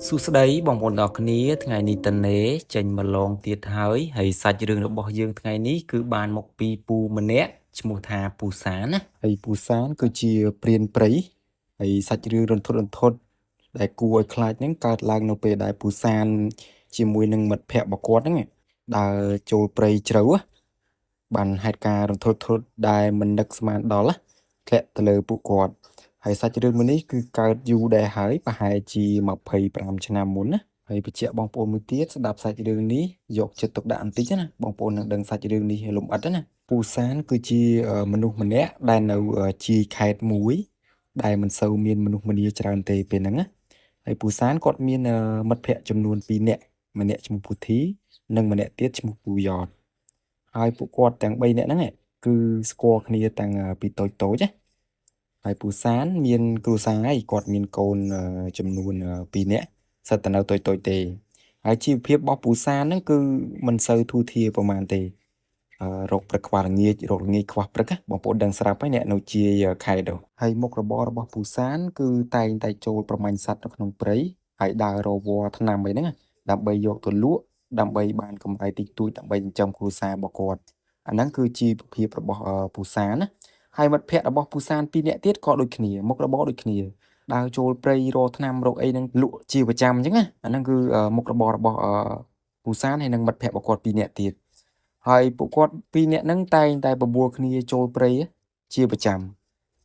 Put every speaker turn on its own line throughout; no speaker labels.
សួស្តីបងប្អូនទាំងអស់គ្នាថ្ងៃនេះតនេចេញមកឡងទៀតហើយសាច់រឿងរបស់យើងថ្ងៃនេះគឺបានមកពីពូម្នាក់ឈ្មោះថាពូសានណាហើយពូសានគឺជាព្រានព្រៃហើយសាច់រឿងរន្ធត់ដែលគួរឲ្យខ្លាចហ្នឹងកើតឡើងនៅពេលដែលពូសានជាមួយនឹងមិត្តភ័ក្តិរបស់គាត់ហ្នឹងដើរចូលព្រៃជ្រៅបានហេតុការណ៍រន្ធត់ដែលមិននឹកស្មានដល់ធ្លាក់ទៅលើពួកគាត់ហើយសាច់រឿងមួយនេះគឺកើតយូរដែរហើយប្រហែលជា25ឆ្នាំមុនណាហើយបញ្ជាក់បងប្អូនមួយទៀតស្ដាប់សាច់រឿងនេះយកចិត្តទុកដាក់បន្តិចណាបងប្អូននឹងដឹងសាច់រឿងនេះលម្អិតណាពូសានគឺជាមនុស្សម្នាក់ដែលនៅជាខេត្តមួយដែលមិនសូវមានមនុស្សម្នាច្រើនទេពេលហ្នឹងណាហើយពូសានគាត់មានមិត្តភ័ក្តិចំនួន2នាក់ម្នាក់ឈ្មោះពូធីនិងម្នាក់ទៀតឈ្មោះពូយ៉តហើយពួកគាត់ទាំង3នាក់ហ្នឹងគឺស្គាល់គ្នាតាំងពីតូចណាហើយពូសានមានគ្រួសារហើយគាត់មានកូនចំនួន2នាក់សិតតែនៅតូចទេហើយជីវភាពរបស់ពូសានហ្នឹងគឺមិនសូវធូរធារប្រហែលទេរោគព្រឹកខ្វះល្ងាចរោគល្ងាចខ្វះព្រឹកបងប្អូនដឹងស្រាប់ហើយអ្នកនៅជាខេត្តទៅហើយមុខរបររបស់ពូសានគឺតែងតែចូលប្រមាញ់សត្វនៅក្នុងព្រៃហើយដើររកវល្លិថ្នាំអីហ្នឹងដើម្បីយកទៅលក់ដើម្បីបានកម្រៃតិចតួចដើម្បីចិញ្ចឹមគ្រួសាររបស់គាត់អាហ្នឹងគឺជីវភាពរបស់ពូសានណាហើយមិត្តភ័ក្តិរបស់ពូសាន2នាក់ទៀតក៏ដូចគ្នាមុខរបរដូចគ្នាដើរចូលព្រៃរកថ្នាំរកអីហ្នឹងលក់ជាប្រចាំអញ្ចឹងណាអាហ្នឹងគឺមុខរបររបស់ពូសានហើយនិងមិត្តភ័ក្តិរបស់គាត់2នាក់ទៀតហើយពួកគាត់2នាក់ហ្នឹងតែងតែបបួលគ្នាចូលព្រៃជាប្រចាំ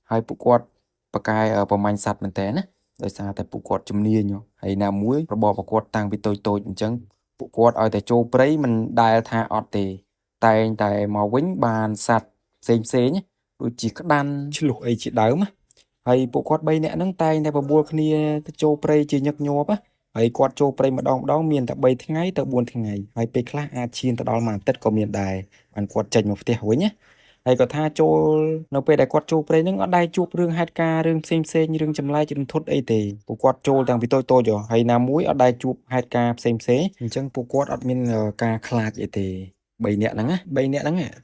ហើយពួកគាត់ប្រកែប្រមាញ់សត្វមែនតើណាដោយសារតែពួកគាត់ជំនាញហើយណាមួយរបររបស់គាត់តាំងពីតូចអញ្ចឹងពួកគាត់ឲ្យតែចូលព្រៃមិនដែលថាអត់ទេតែងតែមកវិញបានសត្វផ្សេងដូចជាក្តាន់ឆ្លុះអីជាដើមហើយពួកគាត់3នាក់ហ្នឹងតែងតែបបួលគ្នាទៅចូលព្រៃជាញឹកញាប់ហើយគាត់ចូលព្រៃម្ដងមានតែ3ថ្ងៃទៅ4ថ្ងៃហើយពេលខ្លះអាចឈានទៅដល់មួយអាទិត្យក៏មានដែរបានគាត់ចេញមកផ្ទះវិញណាហើយគាត់ថាចូលនៅពេលដែលគាត់ចូលព្រៃហ្នឹងអត់ដែរជួបរឿងហេតុការណ៍រឿងផ្សេងរឿងចម្លែករន្ធត់អីទេពួកគាត់ចូលតាំងពីតូចហើយណាមួយអត់ដែរជួបហេតុការណ៍ផ្សេងអញ្ចឹងពួកគាត់អត់មានការខ្លាចអីទេ3នាក់ហ្នឹង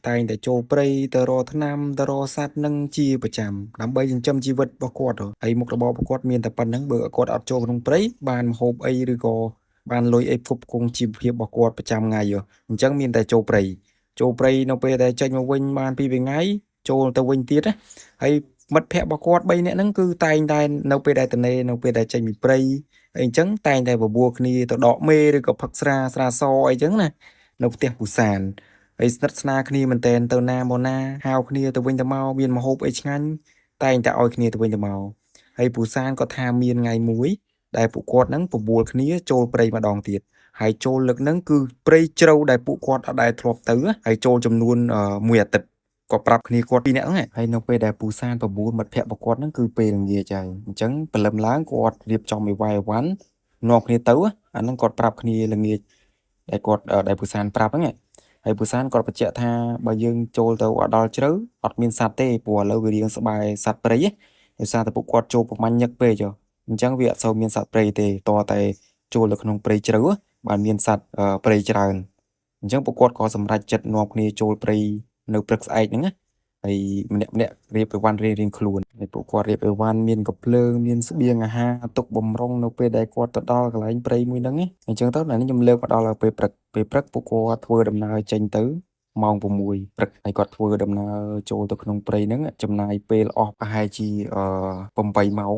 តែងតែចូលព្រៃទៅរកថ្នាំទៅរកសត្វនឹងជាប្រចាំដើម្បីចិញ្ចឹមជីវិតរបស់គាត់ហើយមុខរបររបស់គាត់មានតែប៉ុណ្្នឹងបើគាត់អត់ចូលក្នុងព្រៃបានម្ហូបអីឬក៏បានលុយអីផ្គប់ផ្គង់ជីវភាពរបស់គាត់ប្រចាំថ្ងៃអញ្ចឹងមានតែចូលព្រៃនៅពេលដែលចេញមកវិញបាន2ថ្ងៃចូលទៅវិញទៀតណាហើយមិត្តភ័ក្តិរបស់គាត់3នាក់ហ្នឹងគឺតែងតែនៅពេលដែលនៅពេលដែលចេញពីព្រៃហើយអញ្ចឹងតែងតែបបួលគ្នាទៅដកមេឬក៏ផឹកស្រាសអីចឹងណានៅផ្ទះពូសានហើយស្និទ្ធស្នាលគ្នាមែនតែនទៅណាមកណាហៅគ្នាទៅវិញទៅមកមានម្ហូបអីឆ្ងាញ់តែងតែឲ្យគ្នាទៅវិញទៅមកហើយពូសានក៏ថាមានថ្ងៃមួយដែលពួកគាត់ហ្នឹងបបួលគ្នាចូលព្រៃម្ដងទៀតហើយចូលលើកហ្នឹងគឺព្រៃជ្រៅដែលពួកគាត់អត់ដែលធ្លាប់ទៅហើយចូលចំនួនមួយអាទិត្យក៏ប្រាប់គ្នាគាត់2នាក់ហ្នឹងហើយនៅពេលដែលពូសានបបួលមិត្តភ័ក្តិរបស់គាត់ហ្នឹងគឺពេលល្ងាចហើយអញ្ចឹងព្រលឹមឡើងគាត់រៀបចំអីវ៉ាន់នាំគ្នាទៅអាហ្នឹងគាត់ប្រាប់គ្នាល្ងាចដែលពូសានប្រាប់ហ្នឹងហើយពូសានគាត់បញ្ជាក់ថាបើយើងចូលទៅអត់ដល់ជ្រៅអត់មានសត្វទេព្រោះឥឡូវវារៀងស្បែកសត្វព្រៃដោយសារតែពួកគាត់ចូលប្រមាញ់ញឹកពេកអញ្ចឹងវាអត់សូវមានសត្វព្រៃទេតតែចូលទៅក្នុងព្រៃជ្រៅបានមានសត្វព្រៃច្រើនអញ្ចឹងពួកគាត់ក៏សម្រេចចិត្តនាំគ្នាចូលព្រៃនៅព្រឹកស្អែកហ្នឹងហើយម្នាក់រៀបអីវ៉ាន់រៀងខ្លួនហើយពួកគាត់រៀបអីវ៉ាន់មានកំភ្លើងមានស្បៀងអាហារទុកបំរុងនៅពេលដែលគាត់ទៅដល់កន្លែងព្រៃមួយហ្នឹងអញ្ចឹងទៅនេះខ្ញុំលើកមកដល់ពេលព្រឹកពួកគាត់ធ្វើដំណើរចេញទៅម៉ោង6ព្រឹកហើយគាត់ធ្វើដំណើរចូលទៅក្នុងព្រៃហ្នឹងចំណាយពេលអស់ប្រហែលជា8ម៉ោង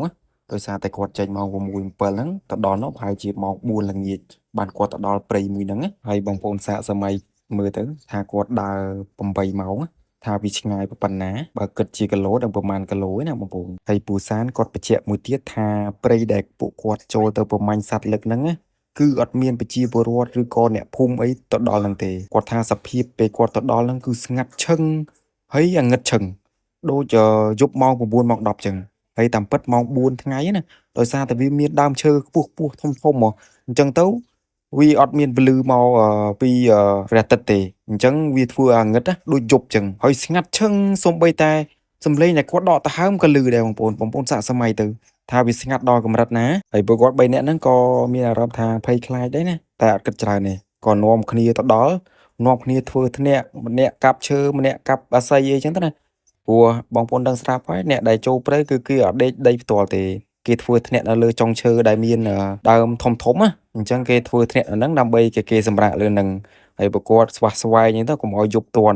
ដោយសារតែគាត់ចេញម៉ោង6 7ហ្នឹងទៅដល់នោះប្រហែលជាម៉ោង4ល្ងាចបានគាត់ទៅដល់ព្រៃមួយហ្នឹងហើយបងប្អូនសាកសម័យមើលទៅថាគាត់ដើរ8ម៉ោងថាវាឆ្ងាយប៉ុណ្ណាបើគិតជាគីឡូដល់ប្រហែលគីឡូណាបងប្អូនហើយពូសានគាត់បញ្ជាក់មួយទៀតថាព្រៃដែលពួកគាត់ចូលទៅប្រមាញ់សត្វលឹកហ្នឹងគឺអត់មានប្រជាពលរដ្ឋឬក៏អ្នកភូមិអីទៅដល់ហ្នឹងទេគាត់ថាសភាពពេលគាត់ទៅដល់ហ្នឹងគឺស្ងាត់ឈឹងហើយអាងឹតឈឹងដូចយប់ម៉ោង9ម៉ោង10ចឹងហើយតាមពិតម៉ោង4ថ្ងៃណាដោយសារតែវាមានដើមឈើខ្ពស់ធំមកអញ្ចឹងទៅវាអត់មានពលឺមកពីព្រះអាទិត្យទេអញ្ចឹងវាធ្វើអាងឹតដូចយប់ចឹងហើយស្ងាត់ឈឹងសូម្បីតែសំឡេងដែលគាត់ដកដង្ហើមក៏ឮដែរបងប្អូនសាកសម័យទៅថាវាស្ងាត់ដល់កម្រិតណាហើយពួកគាត់3នាក់ហ្នឹងក៏មានអារម្មណ៍ថាភ័យខ្លាចដែរណាតែអត់គិតច្រើនទេក៏នាំគ្នាទៅដល់នាំគ្នាធ្វើធ្នាក់ម្នាក់កាប់ឈើម្នាក់កាប់អាស័យអីចឹងទៅណាព្រោះបងប្អូនដឹងស្រាប់ហើយអ្នកដែលចូលព្រៃគឺគេអត់ដេកដីផ្ទាល់ទេ គេធ្វើធ្នាក់នៅលើចុងឈើដែលមានដើមធំៗណាអញ្ចឹងគេធ្វើធ្នាក់នៅហ្នឹងដើម្បីគេសម្រាកលើហ្នឹងហើយពួកគាត់ស្វះស្វែងអញ្ចឹងទៅកុំឲ្យយប់ទាន់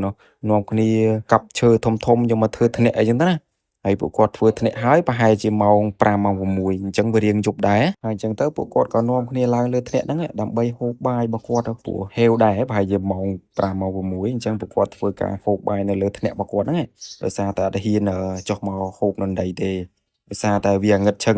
នាំគ្នាកាប់ឈើធំយកមកធ្វើធ្នាក់អីចឹងទៅណាហើយពួកគាត់ធ្វើធ្នាក់ហើយប្រហែលជាម៉ោង5ម៉ោង6អញ្ចឹងវារៀងយប់ដែរហើយអញ្ចឹងទៅពួកគាត់ក៏នាំគ្នាឡើងលើធ្នាក់ហ្នឹងដើម្បីហូបបាយរបស់គាត់ទៅព្រោះហេវដែរប្រហែលជាម៉ោង5ម៉ោង6អញ្ចឹងពួកគាត់ធ្វើការហូបបាយនៅលើធ្នាក់របស់គាត់ហ្នឹងដោយសារតែអត់ហ៊ានចុះមកហូបនៅដីទេដោយសារតែវាងឹតឈឹង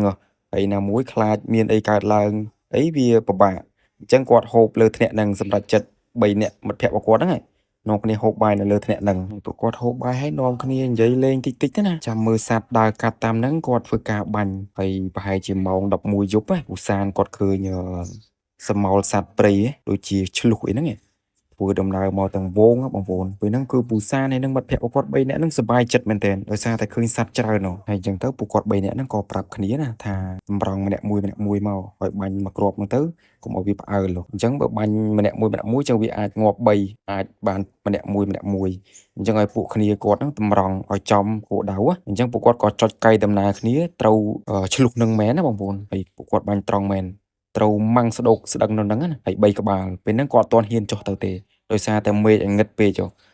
ហើយណាមួយខ្លាចមានអីកើតឡើងអីវាពិបាកអញ្ចឹងគាត់ហូបលើធ្នាក់ហ្នឹងសម្រាប់ចិត្ត3នាក់មិត្តភក្តិរបស់គាត់ហ្នឹងនាំគ្នាហូបបាយនៅលើធ្នាក់ហ្នឹងពួកគាត់ហូបបាយហើយនាំគ្នានិយាយលេងតិចតិចណាចាំមើលសត្វដើរកាត់តាមហ្នឹងគាត់ធ្វើការបាញ់ហើយប្រហែលជាម៉ោង11យប់ឧស្សាហ៍គាត់ឃើញសមោលសត្វព្រៃដូចជាឆ្លុះអីហ្នឹងធ្វើដំណើរមកទាំងវងបងប្អូនពេលហ្នឹងគឺពូសានហើយនឹងមិត្តភក្តិរបស់គាត់3នាក់ហ្នឹងសប្បាយចិត្តមែនទែនដោយសារតែឃើញសត្វច្រើនហើយអញ្ចឹងទៅពួកគាត់3នាក់ហ្នឹងក៏ប្រាប់គ្នាណាថាចម្រង់ម្នាក់មួយមកហើយបាញ់មកគ្រាប់ហ្នឹងទៅកុំឲ្យវាផ្អើលអញ្ចឹងបើបាញ់ម្នាក់មួយចឹងវាអាចងាប់3អាចបានម្នាក់មួយអញ្ចឹងឲ្យពួកគ្នាគាត់ហ្នឹងតម្រង់ឲ្យចំគោលដៅអញ្ចឹងពួកគាត់ក៏ចុចកៃដំណើរគ្នាត្រូវឆ្លុះនឹងមែនណាបងប្អូនហើយពួកគាត់បាញ់ត្រង់មែនត្រូវម៉ាំងស្ដោកស្ដឹងនៅហ្នឹងណាហើយ3ក្បាលពេលហ្នឹងគាត់អត់ទាន់ហ៊ានចុះទៅទេដោយសារតែមេឃងឹតពេក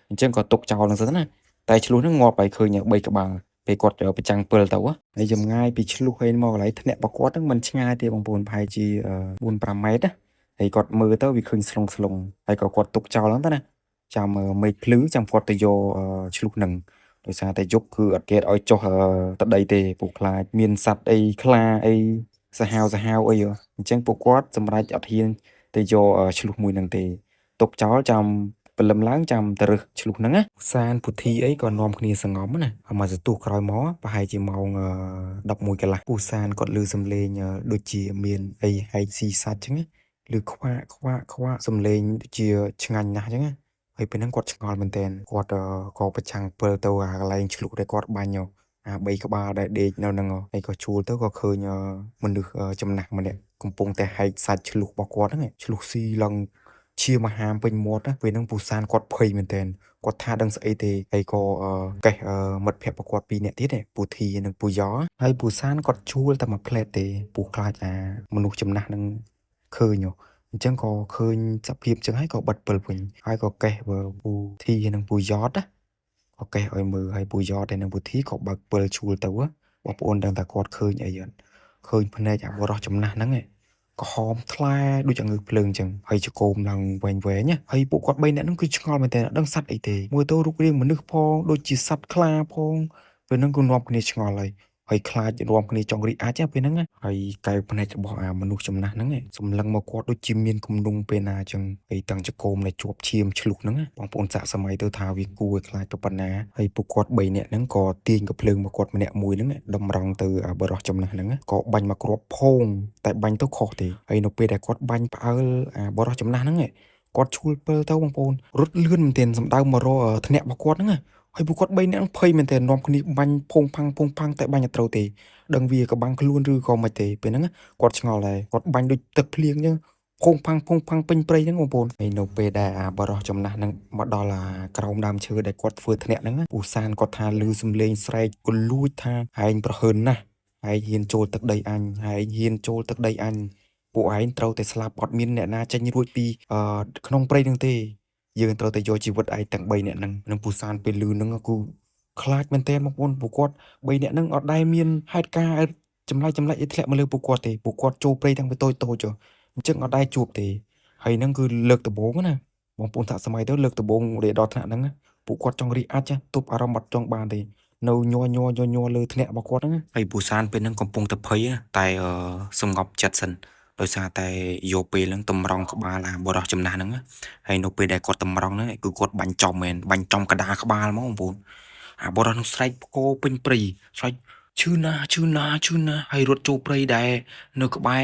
អញ្ចឹងក៏ទុកចោលហ្នឹងសិនណាតែឆ្លុះហ្នឹងងាប់ហើយឃើញ3ក្បាលពេលគាត់ប្រចាំង7ទៅហើយចម្ងាយពីឆ្លុះហើយមកកន្លែងធ្នាក់របស់គាត់ហ្នឹងមិនឆ្ងាយទេបងប្អូនប្រហែលជា4-5ម៉ែត្រណាហើយគាត់មើលទៅវាឃើញស្លុងហើយក៏គាត់ទុកចោលហ្នឹងទៅណាចាំមេឃភ្លឺចាំគាត់ទៅយកឆ្លុះហ្នឹងដោយសារតែយប់គឺអត់គេឲ្យចុះទៅដីទេពួកខ្លាចមានសត្វអីខ្លាអីសាហាវអីអញ្ចឹងពួកគាត់សម្រេចអត់ហ៊ានទៅយកឆ្លុះមួយហ្នឹងទេទុកចោលចាំព្រលឹមឡើងចាំទៅរើសឆ្លុះហ្នឹងណាសានពុធីអីក៏នាំគ្នាសងំណាហើយមកសន្ទុះក្រោយមកប្រហែលជាម៉ោង11កន្លះពូសានគាត់ឮសំឡេងដូចជាមានអីហែកស៊ីសាច់អញ្ចឹងឬខ្វាក់សំឡេងដូចជាឆ្ងាញ់ណាស់អញ្ចឹងហើយពេលហ្នឹងគាត់ឆ្ងល់មែនតើគាត់ក៏ប្រឆាំងពិលទៅអាកន្លែងឆ្លុះដែលគាត់បាញ់3ក្បាលដែលដេកនៅហ្នឹងហើយក៏ជួលទៅក៏ឃើញមនុស្សចំណាស់ម្នាក់កំពុងតែហែកសាច់ឆ្លុះរបស់គាត់ហ្នឹងឆ្លុះស៊ីឡើងឈាមអាហាមពេញមាត់ពេលហ្នឹងពូសានគាត់ភ័យមែនតើគាត់ថាដឹងស្អីទេហើយក៏កេះមិត្តភក្តិរបស់គាត់2នាក់ទៀតពូធីនិងពូយ៉ហើយពូសានគាត់ជួលតែមួយផ្លែតទេពូខ្លាចមនុស្សចំណាស់ហ្នឹងឃើញអញ្ចឹងក៏ឃើញសភាពចឹងហើយក៏បិទពិលវិញហើយក៏កេះពូធីនិងពូយ៉តក៏កេះឲ្យមើលហើយពូយ៉តហើយនិងពូធីក៏បើកពិលជួលទៅបងប្អូនដឹងថាគាត់ឃើញអីអត់ឃើញភ្នែកបុរសចំណាស់ហ្នឹងក្រហមថ្លាដូចងើភ្លើងអញ្ចឹងហើយចកោមឡើងវែងណាហើយពួកគាត់3នាក់ហ្នឹងគឺឆ្ងល់មែនតើអត់ដឹងសត្វអីទេមួយទៅរូបរាងមនុស្សផងដូចជាសត្វខ្លាផងពេលហ្នឹងគឺនាំគ្នាឆ្ងល់ហើយខ្លាចរួមគ្នាចង់រីអាចពេលហ្នឹងហើយកែវភ្នែករបស់មនុស្សចំណាស់ហ្នឹងសម្លឹងមកគាត់ដូចជាមានគំនុំពេលណាអញ្ចឹងហើយតាំងចកោមដែលជាប់ឈាមឆ្លុះហ្នឹងបងប្អូនសាកសម័យទៅថាវាគួរឲ្យខ្លាចទៅប៉ុណ្ណាហើយពួកគាត់3នាក់ហ្នឹងក៏ទាញកភ្លើងមកគាត់ម្នាក់មួយហ្នឹងតម្រង់ទៅបរោះចំណាស់ហ្នឹងក៏បាញ់មកគ្រាប់ផោងតែបាញ់ទៅខុសទេហើយនៅពេលដែលគាត់បាញ់ផ្អើលបរោះចំណាស់ហ្នឹងគាត់ឈួលពិលទៅបងប្អូនរត់លឿនមែនទែនសម្ដៅមករកធ្នាក់របស់គាត់ហ្នឹងហើយពួកគាត់3នាក់ភ័យមែនតើនាំគ្នាបាញ់ផុងផាំងតែបាញ់អត់ត្រូវទេដឹងវាក៏បាំងខ្លួនឬក៏មិនទេពេលហ្នឹងគាត់ឆ្ងល់ដែរគាត់បាញ់ដូចទឹកភ្លៀងអញ្ចឹងផុងផាំងពេញព្រៃហ្នឹងបងប្អូនហើយនៅពេលដែលបរោះចំណាស់ហ្នឹងមកដល់ក្រោមដើមឈើដែលគាត់ធ្វើធ្នាក់ហ្នឹងពូសានគាត់ថាឮសំឡេងស្រែកគលួចថាហែងប្រហើនណាស់ហែងហ៊ានចូលទឹកដីអញពួកឯងត្រូវតែស្លាប់អត់មានអ្នកណាចេញរួចពីក្នុងព្រៃហ្នឹងទេយើងត្រូវតែយកជីវិតឯងទាំង3នាក់ហ្នឹងនឹងពូសានពេលលឺហ្នឹងគឺខ្លាចមែនតើបងប្អូនពួកគាត់3នាក់ហ្នឹងអត់ដែលមានហេតុការណ៍ចម្លែកអីធ្លាក់មកលើពួកគាត់ទេពួកគាត់ចូលព្រៃតាំងពីតូចអញ្ចឹងអត់ដែលជួបទេហើយហ្នឹងគឺលើកដំបូងណាបងប្អូនថាសម័យទៅលើកដំបូងរៀបដល់ថ្នាក់ហ្នឹងពួកគាត់ចង់រីអាចទប់អារម្មណ៍អត់ចង់បានទេនៅញ័រលើធ្នាក់របស់គាត់ហ្នឹងហើយពូសានពេលហ្នឹងកំពុងតែភ័យតែសង្ងប់ចិត្តសិនដោយសារតែយកពេលហ្នឹងតម្រង់ក្បាលបរោះចំណាស់ហ្នឹងហើយនៅពេលដែលគាត់តម្រង់ហ្នឹងគឺគាត់បាញ់ចំមែនបាញ់ចំកដាក្បាលមកបងប្អូនបរោះនឹងស្រែកផ្គរពេញព្រៃស្រែកឈឺណាហើយរត់ចូលព្រៃដែរនៅក្បែរ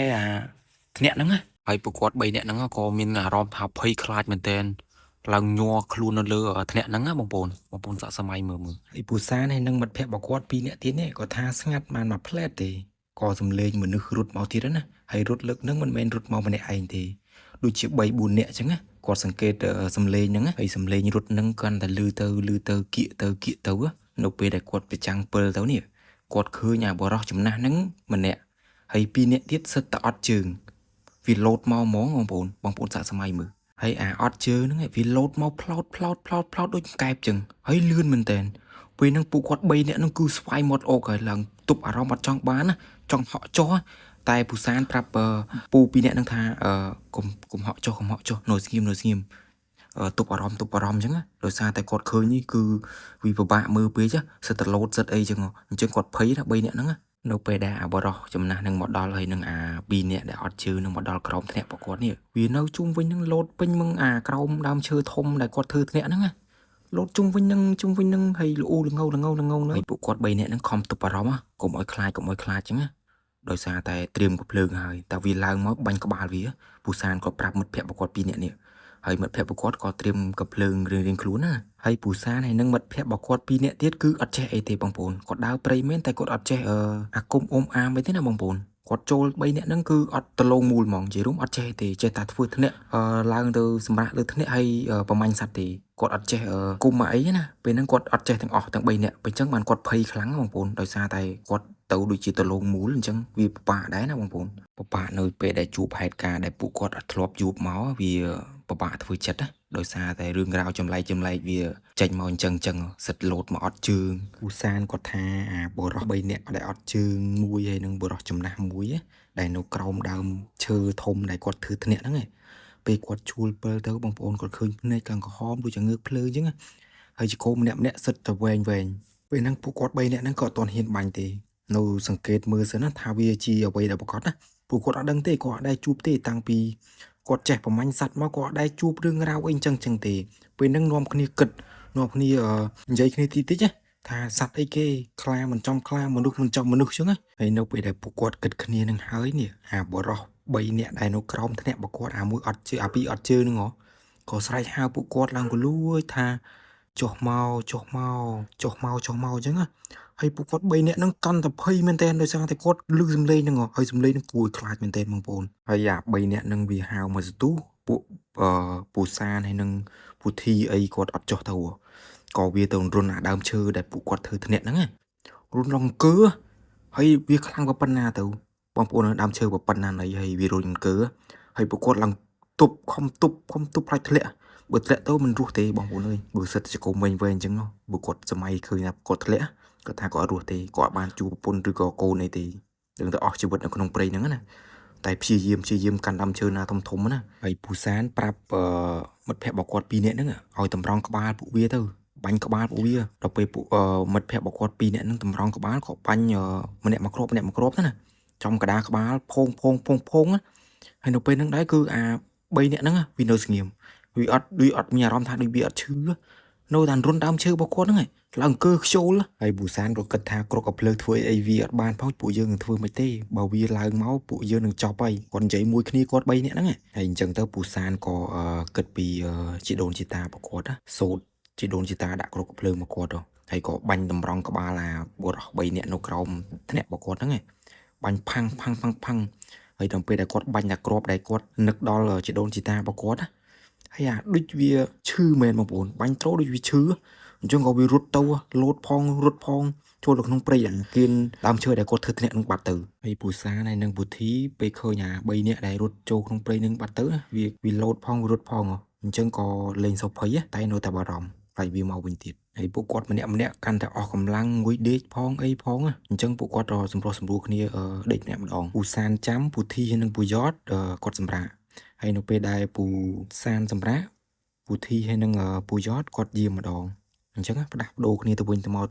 ធ្នាក់ហ្នឹងហើយពួកគាត់3នាក់ហ្នឹងក៏មានអារម្មណ៍ថាភ័យខ្លាចមែនទែនឡើងញ័រខ្លួននៅលើធ្នាក់ហ្នឹងបងប្អូនសាកសម័យមើលហើយពូសានហើយនឹងមិត្តភក្តិរបស់គាត់2នាក់ទៀតនេះក៏ថាស្ងាត់បានមួយផ្លែតទេក៏សំលេងមនុស្សរត់មកទៀតណាហើយរត់លើកហ្នឹងមិនមែនរត់មកម្នាក់ឯងទេដូចជា3-4នាក់អញ្ចឹងគាត់សង្កេតសំលេងហ្នឹងហើយសំលេងរត់ហ្នឹងកាន់តែលឺទៅគៀកទៅនៅពេលដែលគាត់ប្រចាំងពិលទៅនេះគាត់ឃើញបរោះចំណាស់ហ្នឹងម្នាក់ ហើយពីរនាក់ទៀតសិតតែអត់ជើងវាលោតមកហ្មងបងប្អូនសាកសម័យមើលហើយអាអត់ជើងហ្នឹងវាលោតមកផ្លោតដូចកែបចឹងហើយលឿនមែនតើពេលហ្នឹងពួកគាត់3នាក់ហ្នឹងគឺស្វាយមាត់អូកហើយឡើងទប់អារម្មណ៍អត់ចង់បានណាចង់ហក់ចុះតែពូសានប្រាប់ពូ2នាក់ហ្នឹងថាកុំហក់ចុះនៅស្ងៀមទប់អារម្មណ៍អញ្ចឹងដោយសារតែគាត់ឃើញនេះគឺវាពិបាកមើលពេកសិតតែលោតសិតអីចឹងអញ្ចឹងគាត់ភ័យណា3នាក់ហ្នឹងនៅពេលដែលអាបរោះចំណាស់នឹងមកដល់ហើយនឹងអា2នាក់ដែលអត់ជើងនឹងមកដល់ក្រោមធ្នាក់របស់គាត់នេះវានៅជុំវិញនឹងលោតពេញមឹងអាក្រោមដើមឈើធំដែលគាត់ធ្វើធ្នាក់ហ្នឹងលោតជុំវិញនឹងហើយល្ងហើយពួកគាត់3នាក់ហ្នឹងខំទប់អារម្មណ៍កុំឲ្យខ្លាចចឹងដោយសារតែត្រៀមកំភ្លើងហើយតែវាឡើងមកបាញ់ក្បាលវាពូសានគាត់ប្រាប់មិត្តភក្តិរបស់គាត់2នាក់នេះហើយមិត្តភក្តិរបស់គាត់ក៏ត្រៀមកំភ្លើងរៀងខ្លួនណាហើយពូសានហើយនឹងមិត្តភក្តិរបស់គាត់2នាក់ទៀតគឺអត់ចេះអីទេបងប្អូនគាត់ដើរព្រៃមែនតែគាត់អត់ចេះអាគមអ៊ំអាមអីទេណាបងប្អូនគាត់ចូល3នាក់ហ្នឹងគឺអត់តលងមូលហ្មងនិយាយរួមអត់ចេះទេចេះតែធ្វើធ្នាក់ឡើងទៅសម្រាប់លើធ្នាក់ហើយប្រមាញ់សัตว์ទេគាត់អត់ចេះគុំមកអីណាពេលហ្នឹងគាត់អត់ចេះទាំងអស់ទាំង3នាក់អញ្ចឹងបានគាត់ភ័យខ្លាំងបងប្អូនដោយសារតែគាត់ទៅដូចជាតលងមូលអញ្ចឹងវាពិបាកដែរណាបងប្អូនពិបាកនៅពេលដែលជួបហេតុការណ៍ដែលពួកគាត់អត់ធ្លាប់ជួបមកវាពិបាកធ្វើចិត្តណាដោយសារតែរឿងរ៉ាវចម្លែកវាចេញមកអញ្ចឹងសិតលោតមកអត់ជើងពូសានគាត់ថាអាបរោះ3នាក់ដែលអត់ជើងមួយហើយនឹងបរោះចំណាស់មួយដែលនៅក្រោមដើមឈើធំដែលគាត់ធ្វើធ្នាក់ហ្នឹងពេលគាត់ជួលពិលទៅបងប្អូនគាត់ឃើញភ្នែកខាងក្រហមដូចជាងើកភ្លើអញ្ចឹងហើយជាគោម្នាក់សិតតែវែងពេលហ្នឹងពួកគាត់3នាក់ហ្នឹងក៏អត់ទាន់ហ៊ានបាញ់ទេនៅសង្កេតមើលសិនណាថាវាជាអ្វីដែលប្រកបណាពួកគាត់អត់ដឹងទេគាត់អត់ដែរជួបទេតាំងពីគាត់ចេះប្រមាញ់សัตว์មកគាត់អត់ដែរជួបរឿងរ៉ាវអីអញ្ចឹងទេពេលហ្នឹងនាំគ្នាគិតនាំគ្នានិយាយគ្នាតិចថាសัตว์អីគេខ្លាមិនចំខ្លាមនុស្សមិនចំមនុស្សអញ្ចឹងហើយនៅពេលដែលពួកគាត់គិតគ្នានឹងហើយនេះអាបរោះ3នាក់ដែលនៅក្រោមធ្នាក់របស់គាត់អាមួយអត់ជើអាពីរអត់ជើហ្នឹងក៏ស្រែកហៅពួកគាត់ឡើងក៏លួយថាចុះមកអញ្ចឹងហើយពួកគាត់3នាក់ហ្នឹងកាន់តែភ័យមែនតើដោយសារតែគាត់លឺសំឡេងហ្នឹងហើយសំឡេងហ្នឹងគួរខ្លាចមែនតើបងប្អូនហើយអា3នាក់ហ្នឹងវាហៅមកសន្ទុះពួកពូសានហើយនឹងពូធីអីគាត់អត់ចុះទៅក៏វាទៅរុនអាដើមឈើដែលពួកគាត់ធ្វើធ្នាក់ហ្នឹងរុនឡងកើហើយវាខ្លាំងប៉ុណ្ណាទៅបងប្អូនដើមឈើប៉ុណ្ណាណីហើយវារុនកើហើយពួកគាត់ឡើងទប់ខំទប់ផ្លាច់ធ្លាក់បើធ្លាក់ទៅមិនរស់ទេបងប្អូនអើយបើសិតជាកុំវែងអញ្ចឹងបើគាត់សម័យឃើញថាគាត់ធ្លាក់គាត់ថាគាត់អត់រស់ទេគាត់បានជួបប្រពន្ធឬក៏កូនអីទេដឹងតែអស់ជីវិតនៅក្នុងព្រៃហ្នឹងណាតែព្យាយាមកាន់ដើមឈើណាធំណាហើយពូសានប្រាប់មិត្តភក្តិរបស់គាត់2នាក់ហ្នឹងឲ្យតម្រង់ក្បាលពួកវាទៅបាញ់ក្បាលពួកវាដល់ពេលពួកមិត្តភក្តិរបស់គាត់2នាក់ហ្នឹងតម្រង់ក្បាលក៏បាញ់ម្នាក់មកគ្របណាចំកដាក្បាលផងហើយនៅពេលហ្នឹងដែរគឺអា3នាក់ហ្នឹងវានៅស្ងៀមវាអត់មានអារម្មណ៍ថាដូចវាអត់ឈឺនៅតែរុនដើមឈើរបស់គាត់ហ្នឹងឡើងកើខ្ជូលហើយពូសានក៏គិតថាគ្រុកកំភ្លើធ្វើអីវាអត់បានផងពួកយើងនឹងធ្វើមិនទេបើវាឡើងមកពួកយើងនឹងចប់ហើយគាត់និយាយមួយគ្នាគាត់3នាក់ហ្នឹងហើយអញ្ចឹងទៅពូសានក៏គិតពីជីដូនជីតារបស់គាត់សូត្រជីដូនជីតាដាក់គ្រុកកំភ្លើមកគាត់ហើយក៏បាញ់តម្រង់ក្បាលអាបុរស3នាក់នៅក្រោមធ្នាក់របស់គាត់ហ្នឹងបាញ់ផាំងហើយដល់ពេលដែលគាត់បាញ់តែគ្រាប់ដែលគាត់នឹកដល់ជីដូនជីតារបស់គាត់ហើយអាដូចវាឈឺមែនបងប្អូនបាញ់ត្រូដូចវាឈឺអញ្ចឹងក៏វារត់ទៅលោតផងរត់ផងចូលទៅក្នុងព្រៃអាគៀនដើមឈើដែលគាត់ធ្វើធ្នាក់នឹងបាត់ទៅហើយពូសាហើយនឹងពូធីពេលឃើញអា3នាក់ដែលរត់ចូលក្នុងព្រៃនឹងបាត់ទៅវាលោតផងរត់ផងអញ្ចឹងក៏លេងសោភ័យតែនៅតែបារម្ភហើយវាមកវិញទៀតហើយពួកគាត់ម្នាក់កាន់តែអស់កម្លាំងងុយដេកផងអីផងអញ្ចឹងពួកគាត់សម្រួលគ្នាដេកម្នាក់ម្ដងពូសានចាំពូធីហើយនឹងពូយ៉តគាត់សម្រាប់ហើយនៅពេលដែលពូសានសម្រាប់ពូធីហើយនឹងពូយ៉តគាត់យាមម្ដងអញ្ចឹងផ្ដាស់ប្ដូរគ្នាទៅវិញទៅមក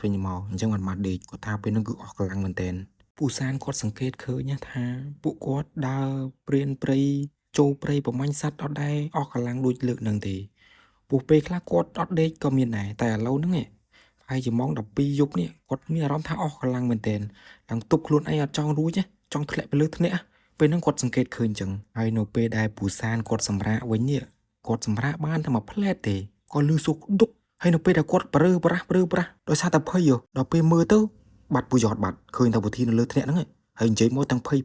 អញ្ចឹងមិនមកដេកគាត់ថាពេលហ្នឹងគឺអស់កម្លាំងមែនតើពូសានគាត់សង្កេតឃើញថាពួកគាត់ដើរព្រានព្រៃចូលព្រៃប្រមាញ់សัตว์អត់ដែរអស់កម្លាំងដូចលើកហ្នឹងទេពួកពេលខ្លះគាត់អត់ដេកក៏មានដែរតែឥឡូវហ្នឹងហើយជាម៉ោង12យប់នេះគាត់មានអារម្មណ៍ថាអស់កម្លាំងមែនតើឡើងទប់ខ្លួនឯងអត់ចង់រួចចង់ធ្លាក់ទៅលើធ្នាក់ពេលហ្នឹងគាត់សង្កេតឃើញចឹងហើយនៅពេលដែលពូសានគាត់សម្រាកវិញនេះគាត់សម្រាកបានតែមួយផ្លែតទេគាត់លឺសុកដុកហើយនៅពេលដែលគាត់ប្រើប្រាស់ដោយសារតែភ័យដល់ពេលមើលទៅបាត់ពូយ៉តបាត់ឃើញតែពូធីនៅលើធ្នាក់ហ្នឹងហើយនិយាយមកទាំងភ័យ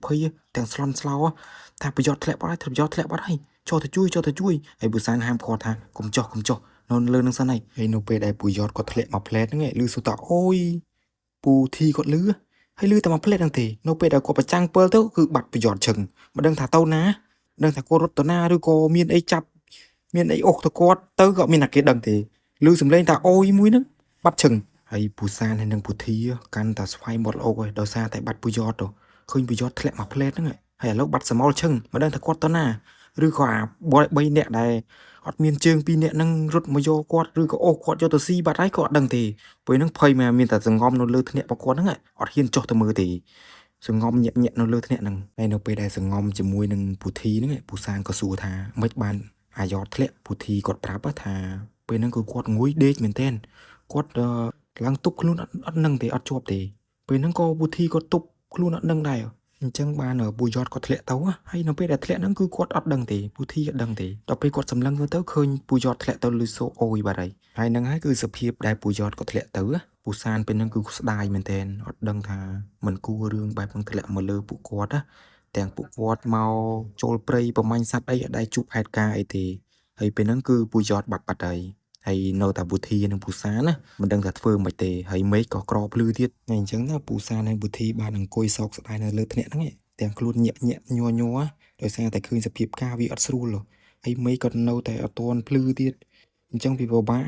ទាំងស្លន់ស្លោថាពូយ៉តធ្លាក់បាត់ហើយចុះទៅជួយហើយពូសានហាមគាត់ថាកុំចុះនៅលើនឹងសិនហើយនៅពេលដែលពូយ៉តគាត់ធ្លាក់មកផ្លែតហ្នឹងលឺសុកតាអូយពូធីគាត់លឺ
ហើយលឺតែមកផ្លែតហ្នឹងទេនៅពេលដែលគាត់ប្រចាំង7ទៅគឺបាត់ប្រយោជន៍ឈឹងមិនដឹងថាទៅណាដឹងថាគាត់រត់ទៅណាឬក៏មានអីចាប់មានអីអុកទៅគាត់ទៅក៏មានតែគេដឹងទេលឺសំឡេងតាអូយមួយហ្នឹងបាត់ឈឹងហើយពូសានហើយនឹងពូធីកាន់តែស្វ័យមាត់ល្អហើយដោយសារតែបាត់ប្រយោជន៍ទៅឃើញប្រយោជន៍ធ្លាក់មកផ្លែតហ្នឹងហើយឥឡូវបាត់សមោលឈឹងមិនដឹងថាគាត់ទៅណាឬក៏អា3នាក់ដែលអត់មានជើង2នាក់ហ្នឹងរត់មកយកគាត់ឬក៏អូសគាត់យកទៅស៊ីបាត់ហើយក៏អត់ដឹងទេពេលហ្នឹងភ័យមកមានតែសង្ងំនៅលើធ្នាក់របស់គាត់ហ្នឹងអត់ហ៊ានចុះទៅមើលទេសង្ងំញាក់ញាក់នៅលើធ្នាក់ហ្នឹងហើយនៅពេលដែលសង្ងំជាមួយនឹងពូធីហ្នឹងពូសានក៏សួរថាមិនបានអាយ៉តធ្លាក់ពូធីគាត់ប្រាប់ថាពេលហ្នឹងគឺគាត់ងុយដេកមែនទែនគាត់ឡើងទប់ខ្លួនអត់នឹងទេអត់ជាប់ទេពេលហ្នឹងក៏ពូធីគាត់ទប់ខ្លួនអត់នឹងដែរអញ្ចឹងបានពូយ៉តគាត់ធ្លាក់ទៅហើយនៅពេលដែលធ្លាក់ហ្នឹងគឺគាត់អត់ដឹងទេពូធីអត់ដឹងទេដល់ពេលគាត់សម្លឹងទៅឃើញពូយ៉តធ្លាក់ទៅលឺសូអូយបាត់ហើយហ្នឹងហើយគឺសភាពដែលពូយ៉តគាត់ធ្លាក់ទៅពូសានពេលហ្នឹងគឺស្ដាយមែនទែនអត់ដឹងថាមិនគួររឿងបែបហ្នឹងធ្លាក់មកលើពួកគាត់ទាំងពួកគាត់មកចូលព្រៃប្រមាញ់សត្វអីអត់ដែលជួបហេតុការណ៍អីទេហើយពេលហ្នឹងគឺពូយ៉តបាត់ហើយនៅតែពូធីនិងពូសានណាមិនដឹងថាធ្វើមិនទេហើយមេឃក៏ក្រភ្លឺទៀតហើយអញ្ចឹងណាពូសាននិងពូធីបានអង្គុយសោកស្ដាយនៅលើថ្នាក់ហ្នឹងទាំងខ្លួនញាក់ញាក់ញ័រញ័រដោយសារតែឃើញសភាពការវាអត់ស្រួលហើយមេឃក៏នៅតែអត់ទាន់ភ្លឺទៀតអញ្ចឹងវាពិបាក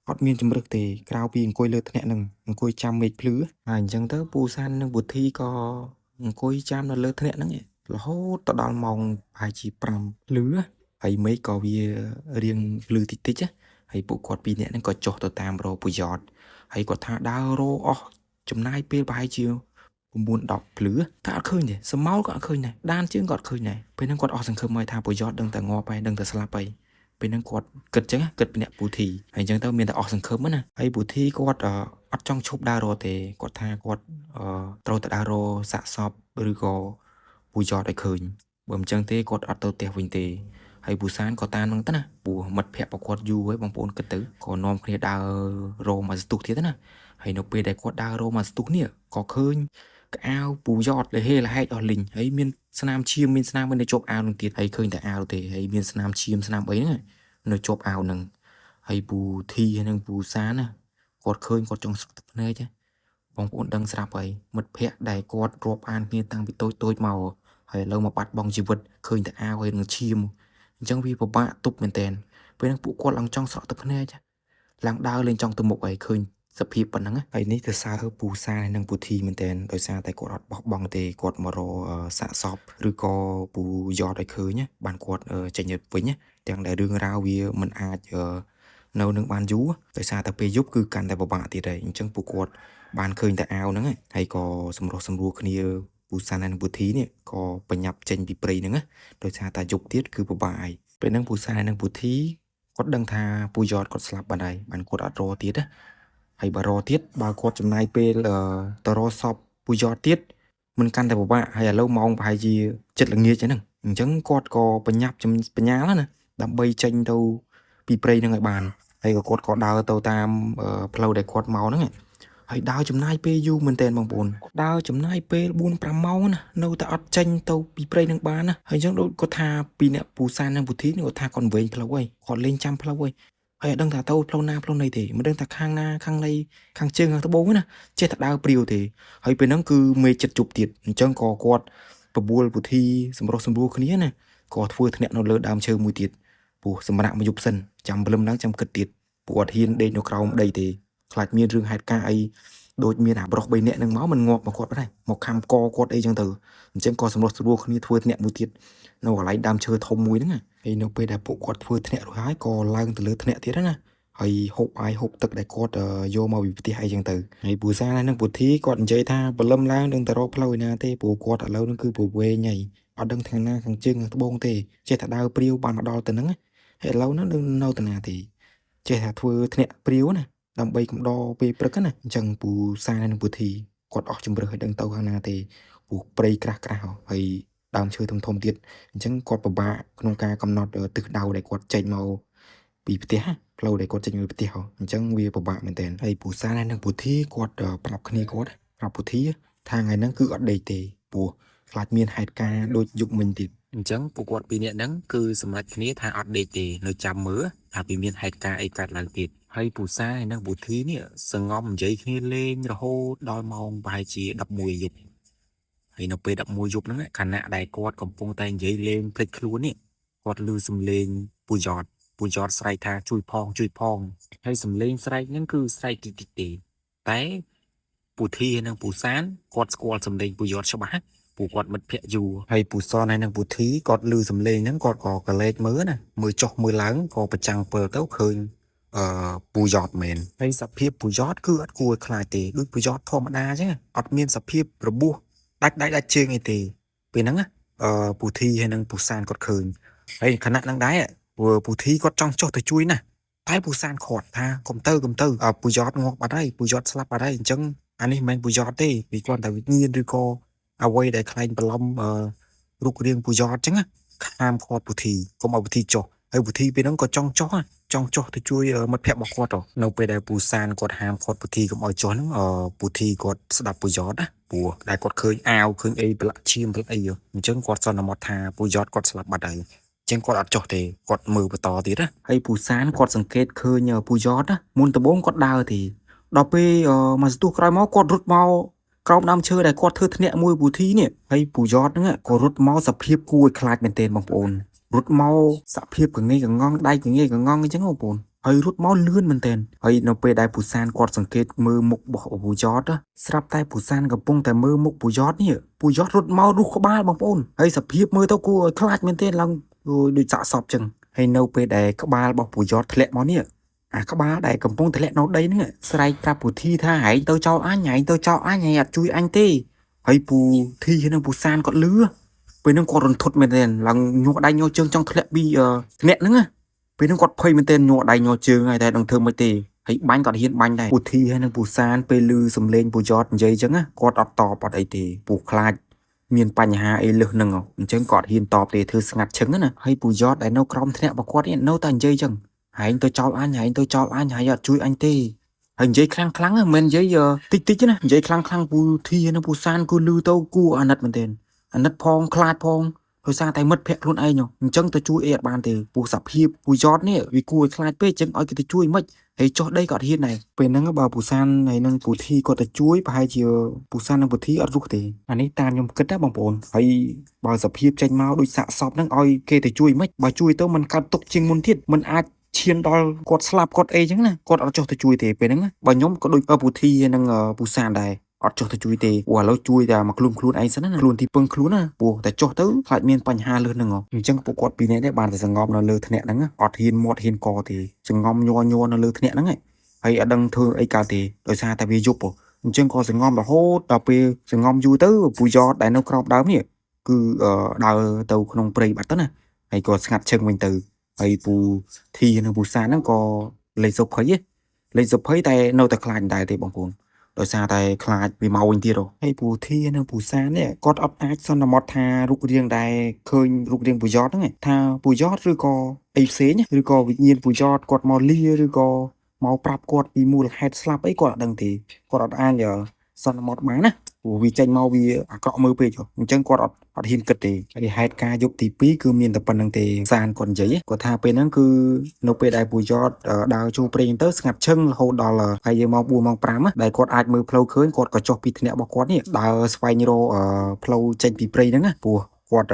អត់មានជំរឹកទេក្រៅពីអង្គុយលើថ្នាក់ហ្នឹងអង្គុយចាំមេឃភ្លឺហើយអញ្ចឹងទៅពូសាននិងពូធីក៏អង្គុយចាំនៅលើថ្នាក់ហ្នឹងរហូតទៅដល់ម៉ោងប្រហែលជា5ភ្លឺហើយមេឃក៏វារៀងភ្លឺតិចតិចហើយពួកគាត់2នាក់ហ្នឹងក៏ចុះទៅតាមរកពូយ៉តហើយគាត់ថាដើររកអស់ចំណាយពេលប្រហែលជា9-10ភ្លឺតែអត់ឃើញទេសមោលក៏អត់ឃើញដែរដានជើងក៏អត់ឃើញដែរពេលហ្នឹងគាត់អស់សង្ឃឹមហើយថាពូយ៉តដឹងតែងាប់ហើយដឹងតែស្លាប់ហើយពេលហ្នឹងគាត់គិតចឹងគិតពីអ្នកពូធីហើយអញ្ចឹងទៅមានតែអស់សង្ឃឹមណាហើយពូធីគាត់អត់ចង់ឈប់ដើររកទេគាត់ថាគាត់ត្រូវតែដើររកសាកសពឬក៏ពូយ៉តឲ្យឃើញបើមិនចឹងទេគាត់អត់ទៅផ្ទះវិញទេហើយពូសានក៏តាមនឹងទៅណាព្រោះមិត្តភក្តិរបស់គាត់យូរហើយបងប្អូនគិតទៅក៏នាំគ្នាដើររោមកស្ទុះទៀតណាហើយនៅពេលដែលគាត់ដើររោមកស្ទុះនេះក៏ឃើញកៅអៅពូយ៉តលហេលហែកអស់លីងហើយមានស្នាមឈាមមានស្នាមនៅជាប់អាវនឹងទៀតហើយឃើញតែអាវទេហើយមានស្នាមឈាមស្នាមអីហ្នឹងនៅជាប់អាវហ្នឹងហើយពូធីនិងពូសានណាគាត់ឃើញគាត់ចង់ស្រក់ទឹកភ្នែកបងប្អូនដឹងស្រាប់ហើយមិត្តភក្តិដែលគាត់រាប់អានគ្នាតាំងពីតូចមកហើយឥឡូវមកបាត់បង់ជីវិតឃើញតែអាវហើយនឹងឈាមអញ្ចឹងវាពិបាកទប់មែនតើពេលហ្នឹងពួកគាត់ឡើងចង់ស្រក់ទឹកភ្នែកឡើងដើរលេងចង់ទៅមុខហើយឃើញសភាពប៉ុណ្ណឹងហើយនេះទៅសើពូសាននិងពូធីមែនតើដោយសារតែគាត់អត់បោះបង់ទេគាត់មករកសាកសពឬក៏ពូយ៉តឲ្យឃើញបានគាត់ចេញទៅវិញទាំងដែលរឿងរ៉ាវវាមិនអាចនៅនឹងបានយូរដោយសារតែពេលយប់គឺកាន់តែពិបាកទៀតហើយអញ្ចឹងពួកគាត់បានឃើញតែអាវហ្នឹងហើយក៏សម្រុះសម្រួលគ្នាពូសាននិងពូធីនេះក៏បញ្ញាប់ចេញពីព្រៃហ្នឹងដោយសារតែយប់ទៀតគឺពិបាកហើយពេលហ្នឹងពូសាននិងពូធីគាត់ដឹងថាពូយ៉តគាត់ស្លាប់បាត់ហើយបានគាត់អត់រកទៀតហើយបើរកទៀតបើគាត់ចំណាយពេលទៅរកសពពូយ៉តទៀតមិនកាន់តែពិបាកហើយឥឡូវម៉ោងប្រហែលជាចិត្តល្ងាចហ្នឹងអញ្ចឹងគាត់ក៏បញ្ញាប់បញ្ញាល់ណាដើម្បីចេញទៅពីព្រៃហ្នឹងឲ្យបានហើយក៏គាត់ក៏ដើរទៅតាមផ្លូវដែលគាត់មកហ្នឹងហើយដើរចំណាយពេលយូរមែនតើបងប្អូនដើរចំណាយពេល4-5ម៉ោងណានៅតែអត់ចេញទៅពីព្រៃនឹងបានណាហើយអញ្ចឹងដូចគាត់ថាពីអ្នកពូសាននិងពូធីនេះគាត់ថាគាត់វែងផ្លូវហើយគាត់លេងចាំផ្លូវហើយអត់ដឹងថាទៅផ្លូវណាផ្លូវណីទេមិនដឹងថាខាងណាខាងណីខាងជើងខាងត្បូងណាចេះតែដើរព្រាវទេហើយពេលហ្នឹងគឺមេចិត្តជប់ទៀតអញ្ចឹងក៏គាត់បបួលពូធីសម្រុះសម្រួលគ្នាណាក៏ធ្វើធ្នាក់នៅលើដើមឈើមួយទៀតព្រោះសម្រាប់មកយប់សិនចាំព្រលឹមឡើងចាំគិតទៀតពួកអត់ហ៊ានដេកនៅក្រោមដីទេខ្លាចមានរឿងហេតុការណ៍អីដូចមានអាប្រុស3នាក់នឹងមកមិនងាប់មកគាត់ដែរមកខំកគាត់អីចឹងទៅអញ្ចឹងក៏សម្រុះសម្រួលគ្នាធ្វើធ្នាក់មួយទៀតនៅកន្លែងដើមឈើធំមួយហ្នឹងហើយនៅពេលដែលពួកគាត់ធ្វើធ្នាក់រួចហើយក៏ឡើងទៅលើធ្នាក់ទៀតណាហើយហូបអាយហូបទឹកដែលគាត់យកមកពីផ្ទះអីចឹងទៅហើយពូសានិងពូធីគាត់និយាយថាព្រលឹមឡើងនឹងទៅរកផ្លូវឯណាទេព្រោះគាត់ឥឡូវហ្នឹងគឺព្រវែងហើយអត់ដឹងខាងណាខាងជើងខាងត្បូងទេចេះតែដើរព្រាវបានមកដល់ទៅហ្នឹងហើយឥឡូវហ្នឹងនៅទៅណាទេចេះតែធ្វើធ្នាក់ព្រាវណាដើម្បីកំដរពេលព្រឹកណាអញ្ចឹងពូសានិងពូធីគាត់អស់ជំរឿឲ្យដឹងទៅខាងណាទេព្រោះព្រៃក្រាស់ហើយដើមឈើធំទៀតអញ្ចឹងគាត់ពិបាកក្នុងការកំណត់ទិសដៅដែលគាត់ចេញមកពីផ្ទះផ្លូវដែលគាត់ចេញពីផ្ទះអញ្ចឹងវាពិបាកមែនទែនហើយពូសានិងពូធីគាត់ប្រាប់គ្នាគាត់ប្រាប់ពូធីថាថ្ងៃហ្នឹងគឺអត់ដេកទេព្រោះខ្លាចមានហេតុការណ៍ដូចយប់មិញទៀតអញ្ចឹងពួកគាត់ពីរនាក់ហ្នឹងគឺសម្រេចគ្នាថាអត់ដេកទេនៅចាំមើលថាវាមានហេតុការណ៍អីកើតឡើងទៀត
ហើយពូសាហើយនឹងពូធីនេះសងំនិយាយគ្នាលេងរហូតដល់ម៉ោងប្រហែលជា11យប់ហើយនៅពេល11យប់ហ្នឹងខណៈដែលគាត់កំពុងតែនិយាយលេងភ្លេចខ្លួននេះគាត់ឮសំឡេងពូយ៉តស្រែកថាជួយផងហើយសំឡេងស្រែកហ្នឹងគឺស្រែកតិចទេតែពូធីហើយនឹងពូសានគាត់ស្គាល់សំឡេងពូយ៉តច្បាស់ពូគាត់មិត្តភក្តិយូរហើយពូសនហើយនឹងពូធីគាត់ឮសំឡេងហ្នឹងគាត់ក៏កលេចមើលណាមើលចុះមើលឡើងក៏ប្រចាំងពើទៅឃើញពូយ៉តមែនហើយសភាពពូយ៉តគឺអត់គួរឲ្យខ្លាចទេដូចពូយ៉តធម្មតាអញ្ចឹងអត់មានសភាពរបួសដាច់ជើងអីទេពេលហ្នឹងពូធីហើយនឹងពូសានគាត់ឃើញហើយខណៈហ្នឹងដែរពូធីគាត់ចង់ចុះទៅជួយណាតែពូសានខាត់ថាកុំទៅពូយ៉តងាប់បាត់ហើយពូយ៉តស្លាប់បាត់ហើយអញ្ចឹងអានេះមិនមែនពូយ៉តទេវាគ្រាន់តែវិញ្ញាណឬក៏អ្វីដែលខ្លែងបន្លំរូបរាងពូយ៉តអញ្ចឹងខាមខាត់ពូធីកុំឲ្យពូធីចុះហើយពូធីពេលហ្នឹងក៏ចង់ចុះទៅជួយមិត្តភក្តិរបស់គាត់នៅពេលដែលពូសានគាត់ហាមខាត់ពូធីកុំឲ្យចុះហ្នឹងពូធីគាត់ស្ដាប់ពូយ៉តណាព្រោះដែលគាត់ឃើញអាវឃើញអីប្រឡាក់ឈាមប្រឡាក់អីអញ្ចឹងគាត់សន្មតថាពូយ៉តគាត់ស្លាប់បាត់ហើយចឹងគាត់អត់ចុះទេគាត់មើលបន្តទៀតណាហើយពូសានគាត់សង្កេតឃើញពូយ៉តណាមុនដំបូងគាត់ដើរទេដល់ពេលមកសន្ទុះក្រោយមកគាត់រត់មកក្រោមដើមឈើដែលគាត់ធ្វើធ្នាក់មួយពូធីនេះហើយពូយ៉តហ្នឹងក៏រត់មកសភាពគួរឲ្យខ្លាចមែនទែនបងប្អូនរត់មកសភាពកងេកងងដៃកងេកងងអញ្ចឹងបងប្អូនហើយរត់មកលឿនមែនទែនហើយនៅពេលដែលពូសានគាត់សង្កេតមើលមុខរបស់ពូយ៉តស្រាប់តែពូសានកំពុងតែមើលមុខពូយ៉តនេះពូយ៉តរត់មករុះក្បាលបងប្អូនហើយសភាពមើលទៅគួរឲ្យខ្លាចមែនទែនឡើងដូចសាកសពចឹងហើយនៅពេលដែលក្បាលរបស់ពូយ៉តធ្លាក់មកនេះអាក្បាលដែលកំពុងធ្លាក់នៅដីហ្នឹងស្រែកប្រាប់ពូធីថាហែងទៅចោលអញហែងអត់ជួយអញទេហើយពូធីនិងពូសានគាត់លឺពេលហ្នឹងគាត់រន្ធត់មែនទែនឡើងញ័រដៃញ័រជើងចង់ធ្លាក់ពីធ្នាក់ហ្នឹងពេលហ្នឹងគាត់ភ័យមែនទែនញ័រដៃញ័រជើងហើយតែដឹងធ្វើមិនទេហើយបាញ់គាត់ហ៊ានបាញ់ដែរពូធីហើយនិងពូសានពេលឮសំឡេងពូយ៉តនិយាយចឹងគាត់អត់តបអត់អីទេពូខ្លាចមានបញ្ហាអីលើសហ្នឹងអញ្ចឹងគាត់ហ៊ានតបទេធ្វើស្ងាត់ឈឹងណាហើយពូយ៉តដែលនៅក្រោមធ្នាក់របស់គាត់នៅតែនិយាយចឹងហែងទៅចោលអញហែងអត់ជួយអញទេហើយនិយាយខ្លាំងមិននិយាយតិចណានិយាយខ្លាំងពូធីនិងពូសានគឺលឺទៅគួរអាណិតមែនទែនអាណិតផងខ្លាចផងដោយសារតែមិត្តភក្តិខ្លួនឯងអញ្ចឹងទៅជួយអីអត់បានទេពូសភាពពូយ៉តនេះវាគួរឲ្យខ្លាចពេកអញ្ចឹងឲ្យគេទៅជួយមិនហើយចុះដីក៏អត់ហ៊ានដែរពេលហ្នឹងបើពូសានហើយនឹងពូធីគាត់ទៅជួយប្រហែលជាពូសាននិងពូធីអត់រស់ទេអានេះតាមខ្ញុំគិតណាបងប្អូនហើយបើសភាពចេញមកដូចសាកសពហ្នឹងឲ្យគេទៅជួយមិនបើជួយទៅมันកើតទុកជាងមុនទៀតมันអាចឈានដល់គាត់ស្លាប់គាត់អីចឹងណាគាត់អត់ចុះទៅជួយទេពេលហ្នឹងបើខ្ញុំក៏ដូចពូធីនិងពូសានដែរអត់ចុះទៅជួយទេព្រោះឥឡូវជួយតែមកខ្លួនឯងសិនណាខ្លួនទីពឹងខ្លួនណាព្រោះតែចុះទៅខ្លាចមានបញ្ហាលើសហ្នឹងអញ្ចឹងពួកគាត់ពីរនាក់នេះបានតែសងំនៅលើធ្នាក់ហ្នឹងអត់ហ៊ានមាត់ហ៊ានកទេសងំញ័រនៅលើធ្នាក់ហ្នឹងហើយអត់ដឹងធ្វើអីកើតទេដោយសារតែវាយប់អញ្ចឹងក៏សងំរហូតដល់ពេលសងំយូរទៅពូយ៉តដែលនៅក្រោមដើមនេះគឺដើរទៅក្នុងព្រៃបាត់ទៅណាហើយក៏ស្ងាត់ឈឹងវិញទៅហើយពូធីនិងពូសានហ្នឹងក៏លេងសុភ័យតែនៅតែខ្លាចដែរទេបងប្អូនដោយសារតែខ្លាចវាមកវិញទៀតហើយពូធីនិងពូសាននេះគាត់អត់អាចសន្មតថារូបរាងដែលឃើញរូបរាងពូយ៉តហ្នឹងថាពូយ៉តឬក៏អីផ្សេងឬក៏វិញ្ញាណពូយ៉តគាត់មកលាឬក៏មកប្រាប់គាត់ពីមូលហេតុស្លាប់អីគាត់អត់ដឹងទេគាត់អត់អាចសន្មតបានណាព្រោះវាចេញមកវាអាក្រក់មើលពេកអញ្ចឹងគាត់អត់ហ៊ានគិតទេហើយហេតុការយប់ទី2គឺមានតែប៉ុណ្្នឹងទេសានគាត់និយាយគាត់ថាពេលហ្នឹងគឺនៅពេលដែលពូយ៉តដើរចូលព្រៃទៅស្ងាត់ឈឹងរហូតដល់ហើយយើងមក4ម៉ោង5ដែលគាត់អាចមើលផ្លូវឃើញគាត់ក៏ចុះពីធ្នាក់របស់គាត់នេះដើរស្វែងរកផ្លូវចេញពីព្រៃហ្នឹងណាព្រោះគាត់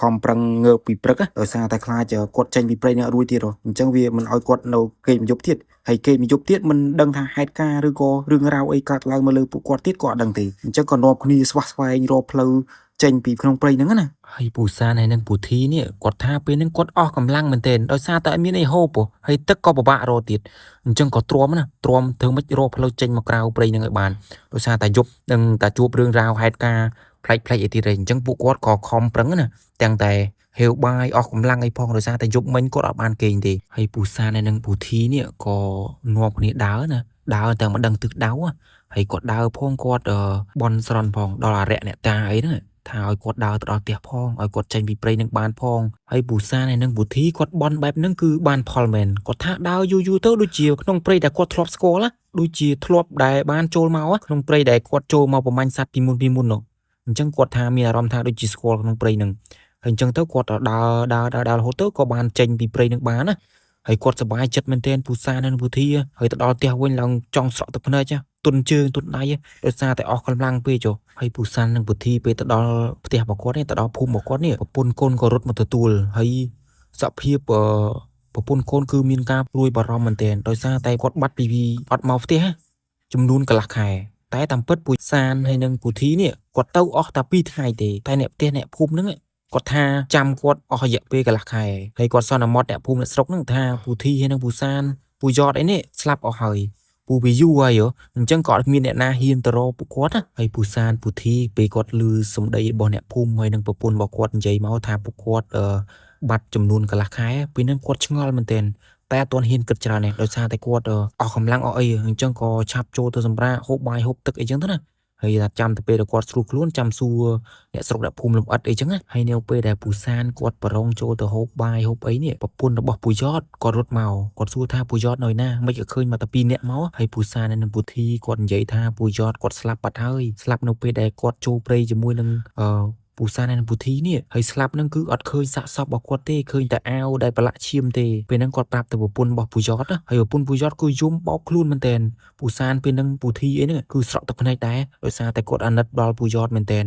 ខំប្រឹងងើបពីព្រឹកដោយសារតែខ្លាចគាត់ចេញពីព្រៃនេះរួចទៀតអញ្ចឹងវាមិនឲ្យគាត់នៅគេមយប់ទៀតហើយគេមយប់ទៀតមិនដឹងថាហេតុការឬក៏រឿងរ៉ាវអីកើតឡើងមកលើពួកគាត់ទៀតក៏អត់ដឹងទេអញ្ចឹងក៏នាំគ្នាស្វះស្វែងរកផ្លូវចេញពីក្នុងព្រៃហ្នឹងណាហើយពូសានហើយនឹងពូធីនេះគាត់ថាពេលហ្នឹងគាត់អស់កម្លាំងមែនទែនដោយសារតែអត់មានអីហូបហើយទឹកក៏ពិបាករកទៀតអញ្ចឹងក៏ទ្រាំធ្វើមិនរកផ្លូវចេញមកក្រៅព្រៃហ្នឹងឲ្យបានដោយសារតែយប់នឹងតែជួបរឿងរ៉ាវហេតុការផ្លេចអីទៀតអញ្ចឹងពួកគាត់ក៏ខំប្រឹងណាទាំងតែហេវបាយអស់កម្លាំងអីផងដោយសារតែយប់មិញគាត់អត់បានគេងទេហើយពូសានហើយនឹងពូធីនេះក៏នាំគ្នាដើរតែមិនដឹងទិសដៅហើយគាត់ដើរផងគាត់បន់ស្រន់ផងដល់អរិយអ្នកតាអីហ្នឹងថាឲ្យគាត់ដើរទៅដល់ផ្ទះផងឲ្យគាត់ចេញពីព្រៃនឹងបានផងហើយពូសានហើយនឹងពូធីគាត់បន់បែបហ្នឹងគឺបានផលមែនគាត់ថាដើរយូរទៅដូចជាក្នុងព្រៃដែលគាត់ធ្លាប់ស្គាល់ដូចជាធ្លាប់ដែលបានចូលមកក្នុងព្រៃដែលគាត់ចូលមកប្រមាញ់សត្វពីមុននោះអញ្ចឹងគាត់ថាមានអារម្មណ៍ថាដូចជាស្គាល់ក្នុងព្រៃហ្នឹងហើយអញ្ចឹងទៅគាត់ដើររហូតទៅក៏បានចេញពីព្រៃនឹងបានណា
ហើយគាត់សប្បាយចិត្តមែនទែនពូសាននិងពូធីហើយទៅដល់ផ្ទះវិញឡើងចង់ស្រក់ទឹកភ្នែកទុនជើងទុនដៃដោយសារតែអស់កម្លាំងពេកចុះហើយពូសាននិងពូធីពេលទៅដល់ផ្ទះរបស់គាត់នេះទៅដល់ភូមិរបស់គាត់នេះប្រពន្ធកូនក៏រត់មកទទួលហើយសភាពប្រពន្ធកូនគឺមានការព្រួយបារម្ភមែនទែនដោយសារតែគាត់បាត់ពីអត់មកផ្ទះចំនួនកន្លះខែតែតាមពិតពូសានហើយនិងពូធីនេះគាត់ទៅអស់តែ2ថ្ងៃទេតែអ្នកផ្ទះអ្នកភូមិហ្នឹងគាត់ថាចាំគាត់អស់រយៈពេលកន្លះខែហើយគាត់សន្មត់អ្នកភូមិអ្នកស្រុកហ្នឹងថាពូធីហើយនិងពូសានពូយ៉តអីនេះស្លាប់អស់ហើយពូវាយូរហើយអញ្ចឹងក៏អត់មានអ្នកណាហ៊ានទៅរកពួកគាត់ហើយពូសានពូធីពេលគាត់ឮសម្ដីរបស់អ្នកភូមិហើយនិងប្រពន្ធរបស់គាត់និយាយមកថាពួកគាត់បាត់ចំនួនកន្លះខែពេលហ្នឹងគាត់ឆ្ងល់មែនទែនតែអត់ទាន់ហ៊ានគិតច្រើនទេដោយសារតែគាត់អស់កម្លាំងអស់អីអញ្ចឹងក៏ឆាប់ចូលទៅសម្រាកហូបបាយហូបទឹកអីចឹងទៅណាហើយថាចាំទៅពេលដែលគាត់ស្រួលខ្លួនចាំសួរអ្នកស្រុកអ្នកភូមិលំអិតអីចឹងណាហើយនៅពេលដែលពូសានគាត់ប្រងចូលទៅហូបបាយហូបអីនេះប្រពន្ធរបស់ពូយ៉តគាត់រត់មកគាត់សួរថាពូយ៉តនៅណាមិនក៏ឃើញមកតែ2នាក់មកហើយពូសាននិងពូធីគាត់និយាយថាពូយ៉តគាត់ស្លាប់បាត់ហើយស្លាប់នៅពេលដែលគាត់ចូលព្រៃជាមួយនឹងពូសាននិងពូធីនេះហើយស្លាប់ហ្នឹងគឺអត់ឃើញសាកសពរបស់គាត់ទេឃើញតែអាវដែលប្រឡាក់ឈាមទេពេលហ្នឹងគាត់ប្រាប់ទៅប្រពន្ធរបស់ពូយ៉តហើយប្រពន្ធពូយ៉តគឺយំបោកខ្លួនមែនតើពូសានពេលហ្នឹងពូធីអីហ្នឹងគឺស្រក់ទឹកភ្នែកដែរដោយសារតែគាត់អាណិតដល់ពូយ៉តមែនតើ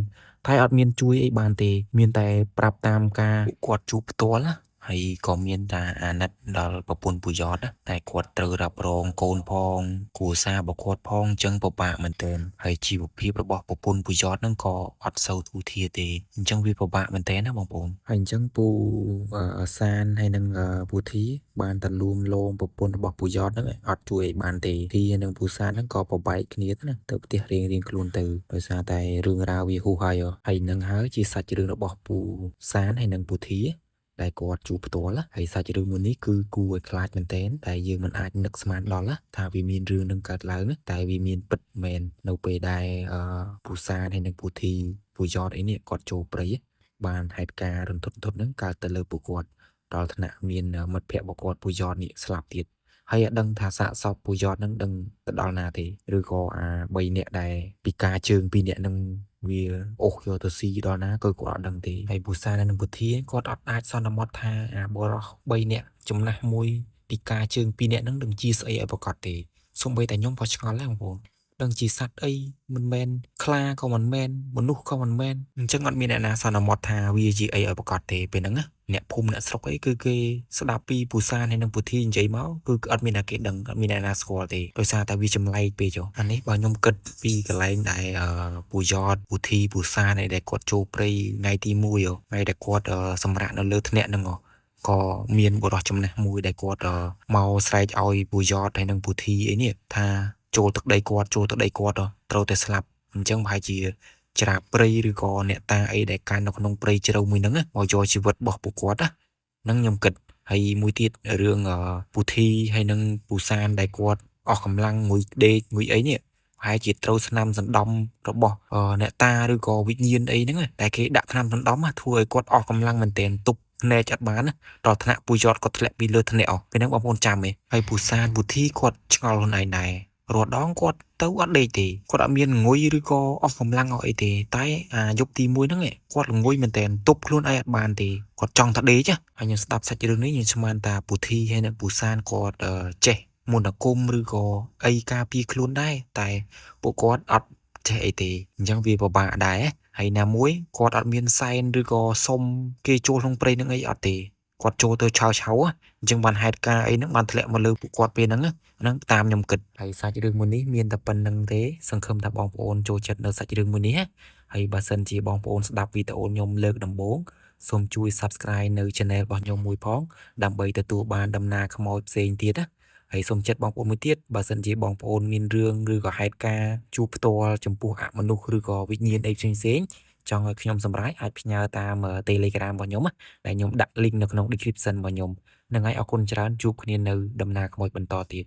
តែអត់មានជួយអីបានទេមានតែប្រាប់តាមការគាត់ជួបផ្ទាល់ណាហើយក៏មានតែអាណិតដល់ប្រពន្ធពូយ៉តតែគាត់ត្រូវរ៉ាប់រងកូនផងគ្រួសាររបស់គាត់ផងអញ្ចឹងពិបាកមែនទែនហើយជីវភាពរបស់ប្រពន្ធពូយ៉តហ្នឹងក៏អត់សូវទូធាទេអញ្ចឹងវាពិបាកមែនទែនណាបងប្អូនហើយអញ្ចឹងពូសានហើយនឹងពូធីបានតែលួងលោមប្រពន្ធរបស់ពូយ៉តហ្នឹងអត់ជួយឲ្យបានទេធីនិងពូសានហ្នឹងក៏ប្របែកគ្នាទៅណាទៅផ្ទះរៀងខ្លួនទៅដោយសារតែរឿងរ៉ាវវាហួសហើយនឹងហើយជាសាច់រឿងរបស់ពូសានហើយនិងពូធីដែលគាត់ជួបផ្ទាល់ហើយសាច់រឿងមួយនេះគឺគួរឲ្យខ្លាចមែនទែនតែយើងមិនអាចនឹកស្មានដល់ថាវាមានរឿងនឹងកើតឡើងតែវាមានពិតមែននៅពេលដែលពូសានហើយនិងពូធីពូយ៉តអីនេះគាត់ចូលព្រៃបានហេតុការណ៍រន្ធត់ហ្នឹងកើតទៅលើពួកគាត់ដល់ថ្នាក់មានមិត្តភ័ក្តិរបស់គាត់ពូយ៉តនេះស្លាប់ទៀតហើយអត់ដឹងថាសាកសពពូយ៉តហ្នឹងដឹងទៅដល់ណាទេឬក៏3នាក់ដែលពិការជើង2នាក់ហ្នឹងវាអូសយកទៅស៊ីដល់ណាក៏គាត់អត់ដឹងទេហើយពូសាននិងពូធីគាត់អត់អាចសន្មត់ថាបរោះ3នាក់ចំណាស់មួយពិការជើង2នាក់ហ្នឹងដឹងជាស្អីឲ្យប្រកាសទេសូម្បីតែខ្ញុំក៏ឆ្ងល់ដែរបងប្អូនដឹងជាសត្វអីមិនមែនខ្លាក៏មិនមែនមនុស្សក៏មិនមែនអញ្ចឹងអត់មានអ្នកណាសន្មត់ថាវាជាអីឲ្យប្រកាសទេពេលហ្នឹងអ្នកភូមិអ្នកស្រុកអីគឺគេស្ដាប់ពីពូសានហើយនិងពូធីនិយាយមកគឺអត់មានអ្នកគេដឹងអត់មានអ្នកណាស្គាល់ទេដោយសារតែវាចម្លែកពេកចុះអានេះបើខ្ញុំគិតពីកន្លែងដែលពូយ៉តពូធីពូសានដែលគាត់ចូលព្រៃថ្ងៃទី1ថ្ងៃដែលគាត់សម្រាកនៅលើថ្នាក់ហ្នឹងក៏មានបុរសចំណាស់មួយដែលគាត់មកស្រែកឲ្យពូយ៉តហើយនិងពូធីអីនេះថាចូលទឹកដីគាត់ត្រូវតែស្លាប់អញ្ចឹងប្រហែលជាច្រាបព្រៃឬក៏អ្នកតាអីដែលកាន់នៅក្នុងព្រៃជ្រៅមួយហ្នឹងមកយកជីវិតរបស់ពួកគាត់ហ្នឹងខ្ញុំគិតហើយមួយទៀតរឿងពូធីហើយនិងពូសានដែលគាត់អស់កម្លាំងងុយដេកងុយអីនេះប្រហែលជាត្រូវស្នាមសណ្ដំរបស់អ្នកតាឬក៏វិញ្ញាណអីហ្នឹងតែគេដាក់ថ្នាំសណ្ដំធ្វើឲ្យគាត់អស់កម្លាំងមែនទែនទប់ភ្នែកអត់បានដល់ថ្នាក់ពូយ៉តគាត់ធ្លាក់ពីលើថ្នាក់ពេលហ្នឹងបងប្អូនចាំទេហើយពូសានពូធីគាត់ឆ្ងល់ខ្លួនឯងដែររាល់ដងគាត់ទៅអត់ដេកទេគាត់អត់មានងុយឬក៏អស់កម្លាំងអស់អីទេតែយប់ទី1ហ្នឹងគាត់ល្ងុយមែនតើទប់ខ្លួនឯងអត់បានទេគាត់ចង់តែដេកហើយខ្ញុំស្ដាប់សាច់រឿងនេះខ្ញុំស្មានថាពូធីហើយនិងពូសានគាត់ចេះមន្តអាគមឬក៏អីការពារខ្លួនដែរតែពួកគាត់អត់ចេះអីទេអញ្ចឹងវាពិបាកដែរហើយណាមួយគាត់អត់មានសែនឬក៏សុំគេចូលក្នុងព្រៃនឹងអីអត់ទេគាត់ចូលទៅឆៅអញ្ចឹងបានហេតុការអីហ្នឹងបានធ្លាក់មកលើពួកគាត់ពេលហ្នឹងតាមខ្ញុំគិតហើយសាច់រឿងមួយនេះមានតែប៉ុណ្្នឹងទេសង្ឃឹមថាបងប្អូនចូលចិត្តនៅសាច់រឿងមួយនេះហើយបើសិនជាបងប្អូនស្ដាប់វីដេអូខ្ញុំលើកដំបូងសូមជួយ Subscribe នៅ Channel របស់ខ្ញុំមួយផងដើម្បីទទួលបានដំណើរខ្មោចផ្សេងទៀតហើយសូមចិត្តបងប្អូនមួយទៀតបើសិនជាបងប្អូនមានរឿងឬក៏ហេតុការណ៍ជួបផ្ទាល់ចំពោះអមនុស្សឬក៏វិញ្ញាណអីផ្សេងចង់ឲ្យខ្ញុំសម្រេចអាចផ្ញើតាម Telegram របស់ខ្ញុំដែលខ្ញុំដាក់ link នៅក្នុង description របស់ខ្ញុំនឹងឲ្យអរគុណច្រើនជួបគ្នានៅដំណើរខ្មោចបន្តទៀត